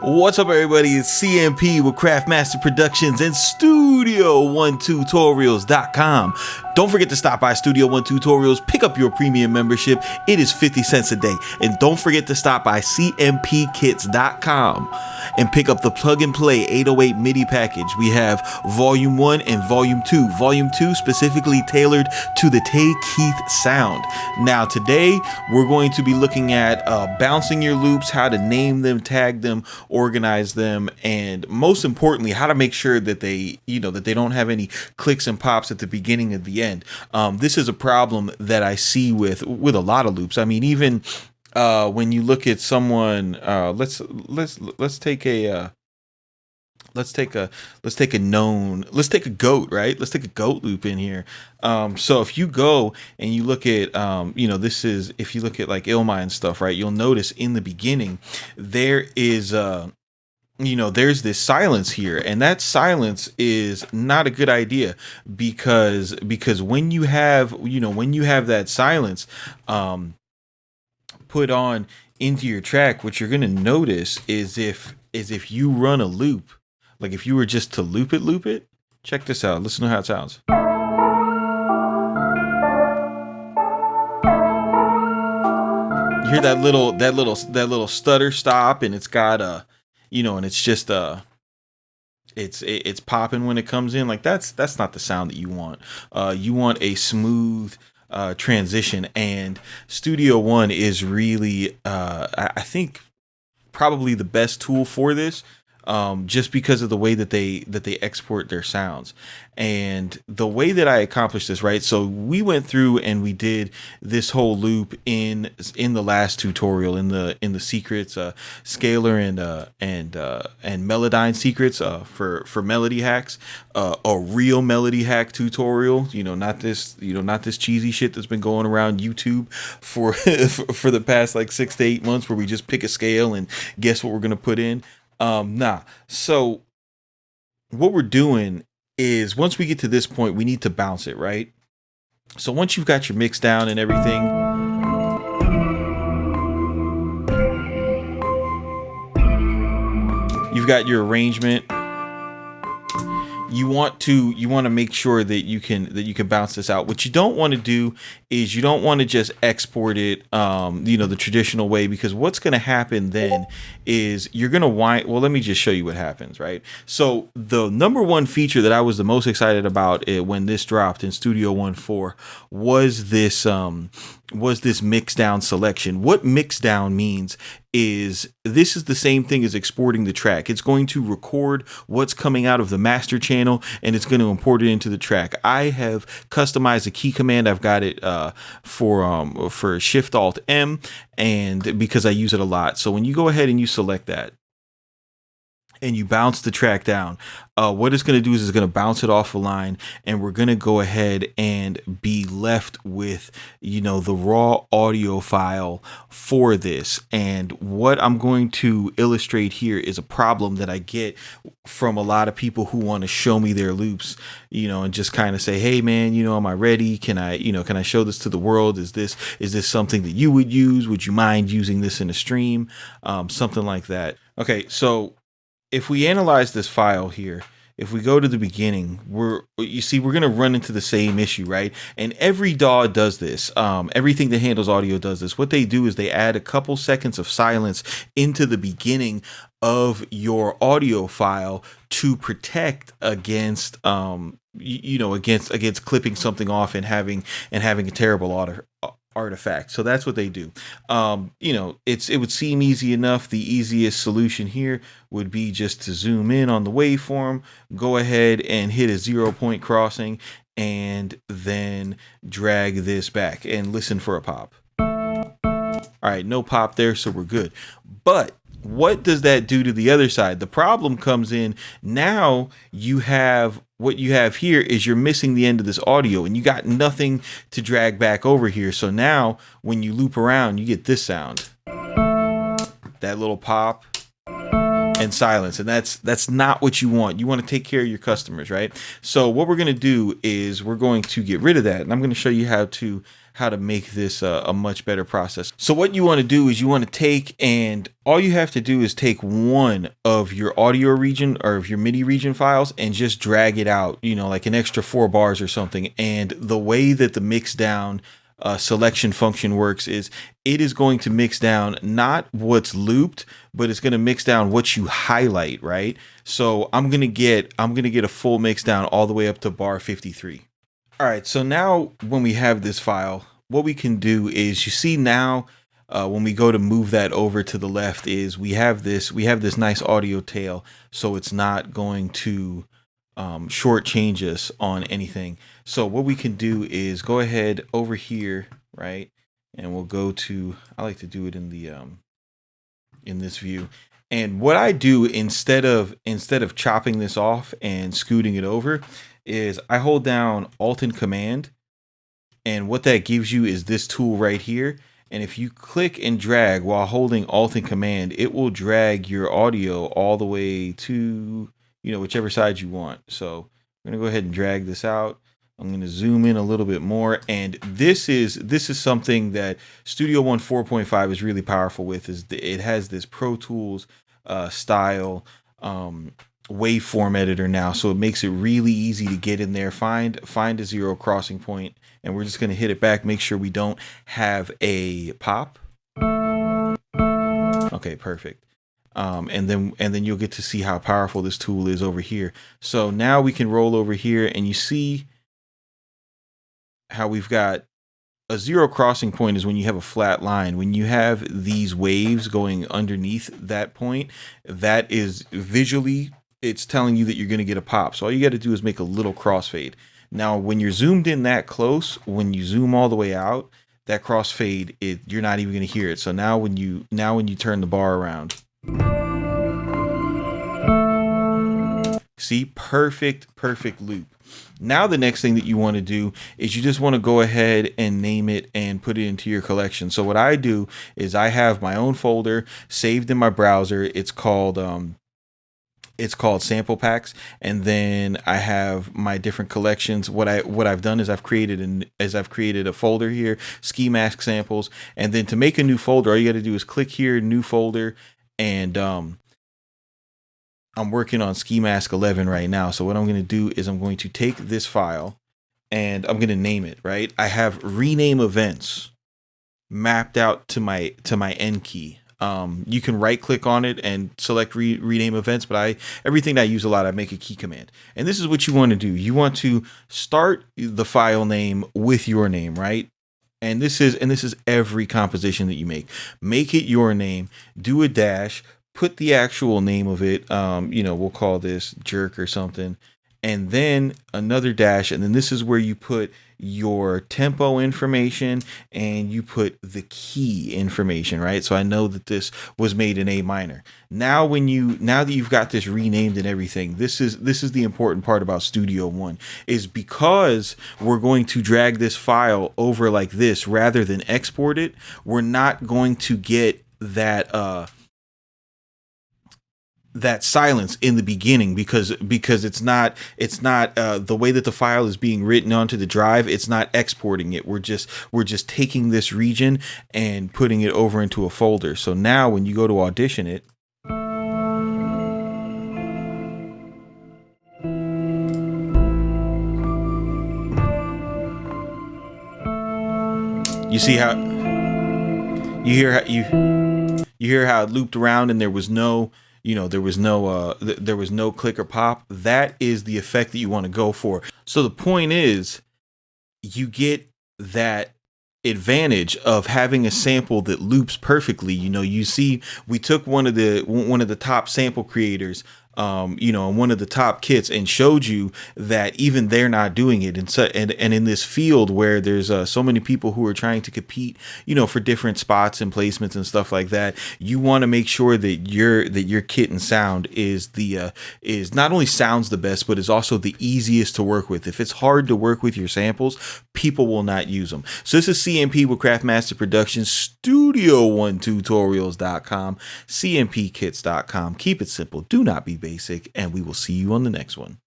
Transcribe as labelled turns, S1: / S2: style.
S1: What's up, everybody? It's CMP with Craftmaster Productions and Studio1Tutorials.com. Don't forget to stop by Studio One Tutorials, pick up your premium membership. It is 50 cents a day. And don't forget to stop by CMPKits.com and pick up the Plug and Play 808 MIDI package. We have Volume 1 and Volume 2. Volume 2 specifically tailored to the Tay Keith sound. Now, today we're going to be looking at bouncing your loops, how to name them, tag them, organize them, and most importantly, how to make sure that they don't have any clicks and pops at the beginning and the end. This is a problem that I see with a lot of loops. I mean, even when you look at someone, let's take a goat, right? Let's take a goat loop in here. So if you go and you look at, if you look at like Illmind and stuff, right? You'll notice in the beginning, there is, there's this silence here, and that silence is not a good idea because when you have that silence, put on into your track, what you're going to notice is if you run a loop, like if you were just to loop it, check this out. Listen to how it sounds. You hear that little stutter stop, and it's got and it's just it's popping when it comes in. Like that's not the sound that you want. You want a smooth transition, and Studio One is really I think probably the best tool for this. Just because of the way that they export their sounds and the way that I accomplished this, right? So we went through and we did this whole loop in the last tutorial in the secrets, scalar and Melodyne secrets, for melody hacks, a real melody hack tutorial, not this cheesy shit that's been going around YouTube for for the past like 6 to 8 months where we just pick a scale and guess what we're going to put in. So what we're doing is once we get to this point, we need to bounce it, right? So once you've got your mix down and everything, you've got your arrangement, you want to make sure that you can bounce this out. What you don't want to do is you don't want to just export it the traditional way, because what's going to happen then is you're going to well, let me just show you what happens, right? So the number one feature that I was the most excited about when this dropped in Studio One 4 was this mix down selection. What mix down means is this is the same thing as exporting the track. It's going to record what's coming out of the master channel and it's going to import it into the track. I have customized a key command. I've got it for Shift Alt M, and because I use it a lot. So when you go ahead and you select that and you bounce the track down, what it's going to do is it's going to bounce it off a line, and we're going to go ahead and be left with, the raw audio file for this. And what I'm going to illustrate here is a problem that I get from a lot of people who want to show me their loops, and just kind of say, hey man, am I ready? Can I show this to the world? Is this something that you would use? Would you mind using this in a stream? Something like that. Okay. So if we analyze this file here, if we go to the beginning, we're going to run into the same issue, right? And every DAW does this. Everything that handles audio does this. What they do is they add a couple seconds of silence into the beginning of your audio file to protect against, against clipping something off and having a terrible artifact. So that's what they do. It would seem easy enough. The easiest solution here would be just to zoom in on the waveform, go ahead and hit a 0 point crossing, and then drag this back and listen for a pop. All right, no pop there, so we're good. But what does that do to the other side? The problem comes in now. What you have here is you're missing the end of this audio, and you got nothing to drag back over here. So now when you loop around, you get this sound, that little pop, and silence, and that's not what you want. You want to take care of your customers, right? So what we're going to do is we're going to get rid of that, and I'm going to show you how to make this a much better process. So what you want to do is you want to take, and all you have to do is take one of your audio region or of your MIDI region files and just drag it out, you know, like an extra 4 bars or something. And the way that the mix down selection function works is it is going to mix down not what's looped, but it's going to mix down what you highlight, right? So I'm going to get a full mix down all the way up to bar 53. All right, so now when we have this file, what we can do is, you see now when we go to move that over to the left, is we have this nice audio tail, so it's not going to shortchange us on anything. So what we can do is go ahead over here, right, and we'll go to, I like to do it in the in this view. And what I do instead of chopping this off and scooting it over is I hold down Alt and Command, and what that gives you is this tool right here. And if you click and drag while holding Alt and Command, it will drag your audio all the way to, you know, whichever side you want. So I'm gonna go ahead and drag this out. I'm going to zoom in a little bit more, and this is something that Studio One 4.5 is really powerful with. It has this Pro Tools style waveform editor now, so it makes it really easy to get in there, find a zero crossing point, and we're just going to hit it back, make sure we don't have a pop. Okay, perfect. And then you'll get to see how powerful this tool is over here. So now we can roll over here, and you see how we've got a zero crossing point is when you have a flat line. When you have these waves going underneath that point, that is visually, it's telling you that you're going to get a pop. So all you got to do is make a little crossfade. Now, when you're zoomed in that close, when you zoom all the way out, that crossfade, you're not even going to hear it. So now when you turn the bar around, see, perfect loop. Now the next thing that you want to do is you just want to go ahead and name it and put it into your collection. So what I do is I have my own folder saved in my browser. It's called sample packs, and then I have my different collections. What I've done is I've created a folder here, Ski Mask samples, and then to make a new folder, all you got to do is click here, new folder, and I'm working on Ski Mask 11 right now. So what I'm going to do is I'm going to take this file and I'm going to name it, right? I have rename events mapped out to my N key. You can right click on it and select rename events, but everything that I use a lot, I make a key command. And this is what you want to do. You want to start the file name with your name, right? And this is every composition that you make. Make it your name, do a dash, put the actual name of it, you know, we'll call this jerk or something, and then another dash, and then this is where you put your tempo information and you put the key information, right? So I know that this was made in A minor. Now that you've got this renamed and everything, this is the important part about Studio One, is because we're going to drag this file over like this rather than export it, we're not going to get that silence in the beginning because it's not the way that the file is being written onto the drive. It's not exporting it. We're just taking this region and putting it over into a folder. So now when you go to audition it, you see how you hear how it looped around and there was no click or pop. That is the effect that you want to go for. So the point is, you get that advantage of having a sample that loops perfectly. You know, you see, we took one of the top sample creators, in one of the top kits and showed you that even they're not doing it. And so, and in this field where there's so many people who are trying to compete, for different spots and placements and stuff like that, you want to make sure that your kit and sound is is not only sounds the best, but is also the easiest to work with. If it's hard to work with your samples, people will not use them. So this is CMP with Craftmaster Productions, Studio1Tutorials.com, CMPKits.com. Keep it simple. Do not be basic. And we will see you on the next one.